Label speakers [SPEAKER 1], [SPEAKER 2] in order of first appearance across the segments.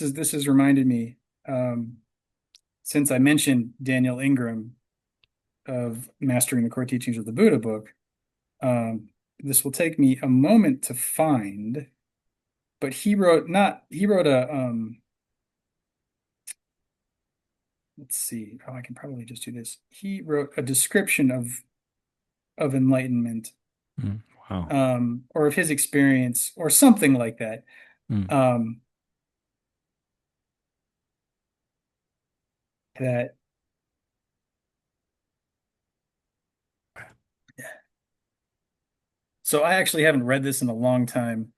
[SPEAKER 1] this has reminded me, since I mentioned Daniel Ingram of Mastering the Core Teachings of the Buddha book. This will take me a moment to find, but he wrote a let's see. Oh, I can probably just do this. He wrote a description of enlightenment,
[SPEAKER 2] Mm, wow.
[SPEAKER 1] or of his experience, or something like that.
[SPEAKER 2] Mm,
[SPEAKER 1] Um, that so I actually haven't read this in a long time.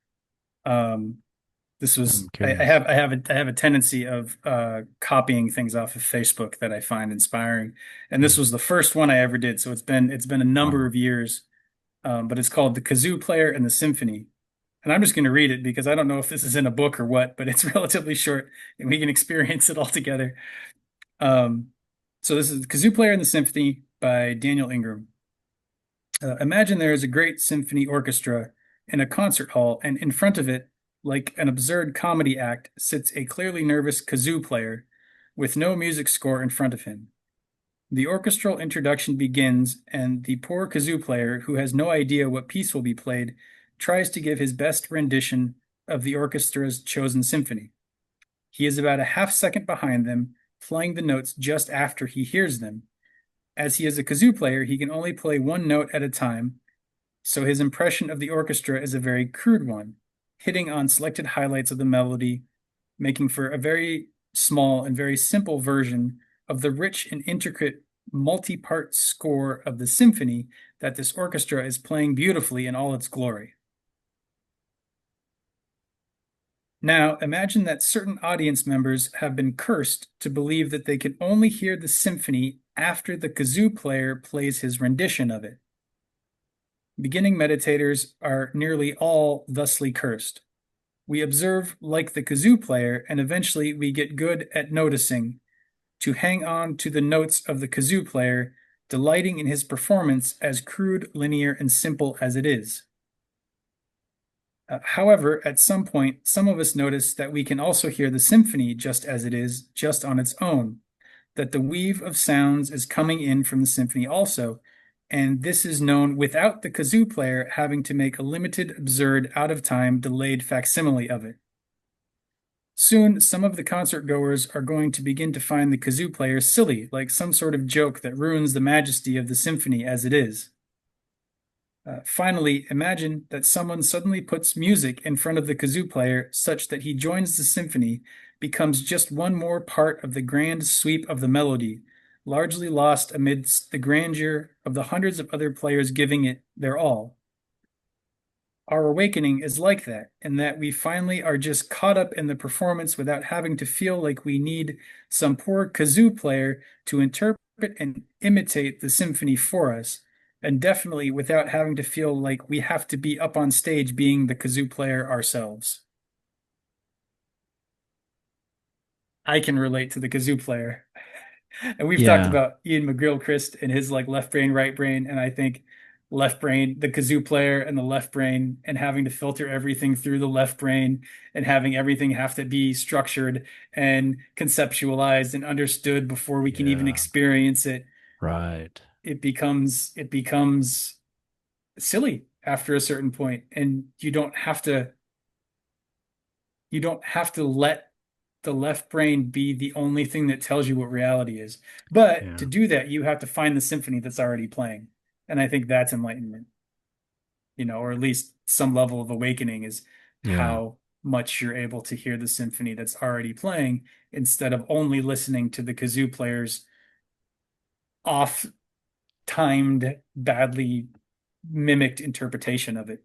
[SPEAKER 1] Um, this
[SPEAKER 2] I'm
[SPEAKER 1] was
[SPEAKER 2] curious.
[SPEAKER 1] I have a tendency of copying things off of Facebook that I find inspiring, and this
[SPEAKER 2] Mm,
[SPEAKER 1] was the first one I ever did. So it's been a number
[SPEAKER 2] wow.
[SPEAKER 1] of years, but it's called the Kazoo Player and the Symphony. And I'm just going to read it because I don't know if this is in a book or what, but it's relatively short and we can experience it all together. Um, so this is the Kazoo Player and the Symphony by Daniel Ingram. Imagine there is a great symphony orchestra in a concert hall, and in front of it, like an absurd comedy act, sits a clearly nervous kazoo player with no music score in front of him. The orchestral introduction begins, and the poor kazoo player, who has no idea what piece will be played, tries to give his best rendition of the orchestra's chosen symphony. He is about a half second behind them, playing the notes just after he hears them. As he is a kazoo player, he can only play one note at a time, so his impression of the orchestra is a very crude one, hitting on selected highlights of the melody, making for a very small and very simple version of the rich and intricate multi-part score of the symphony that this orchestra is playing beautifully in all its glory. Now, imagine that certain audience members have been cursed to believe that they can only hear the symphony after the kazoo player plays his rendition of it. Beginning meditators are nearly all thusly cursed. We observe like the kazoo player, and eventually we get good at noticing, to hang on to the notes of the kazoo player, delighting in his performance as crude, linear, and simple as it is. However, at some point, some of us notice that we can also hear the symphony just as it is, just on its own, that the weave of sounds is coming in from the symphony also, and this is known without the kazoo player having to make a limited, absurd, out of time, delayed facsimile of it. Soon, some of the concert goers are going to begin to find the kazoo player silly, like some sort of joke that ruins the majesty of the symphony as it is. Finally, imagine that someone suddenly puts music in front of the kazoo player such that he joins the symphony, becomes just one more part of the grand sweep of the melody, largely lost amidst the grandeur of the hundreds of other players giving it their all. Our awakening is like that, in that we finally are just caught up in the performance without having to feel like we need some poor kazoo player to interpret and imitate the symphony for us, and definitely without having to feel like we have to be up on stage being the kazoo player ourselves. I can relate to the kazoo player. And we've talked
[SPEAKER 2] Yeah.
[SPEAKER 1] about Ian McGill-Christ and his like left brain, right brain, and I think left brain, the kazoo player and the left brain, and having to filter everything through the left brain and having everything have to be structured and conceptualized and understood before we can even
[SPEAKER 2] Yeah.
[SPEAKER 1] experience it.
[SPEAKER 2] Right.
[SPEAKER 1] It becomes silly after a certain point, and you don't have to let the left brain be the only thing that tells you what reality is. But to
[SPEAKER 2] Yeah.
[SPEAKER 1] do that, you have to find the symphony that's already playing. And I think that's enlightenment, or at least some level of awakening is
[SPEAKER 2] Yeah.
[SPEAKER 1] how much you're able to hear the symphony that's already playing instead of only listening to the kazoo player's off-timed, badly mimicked interpretation of it.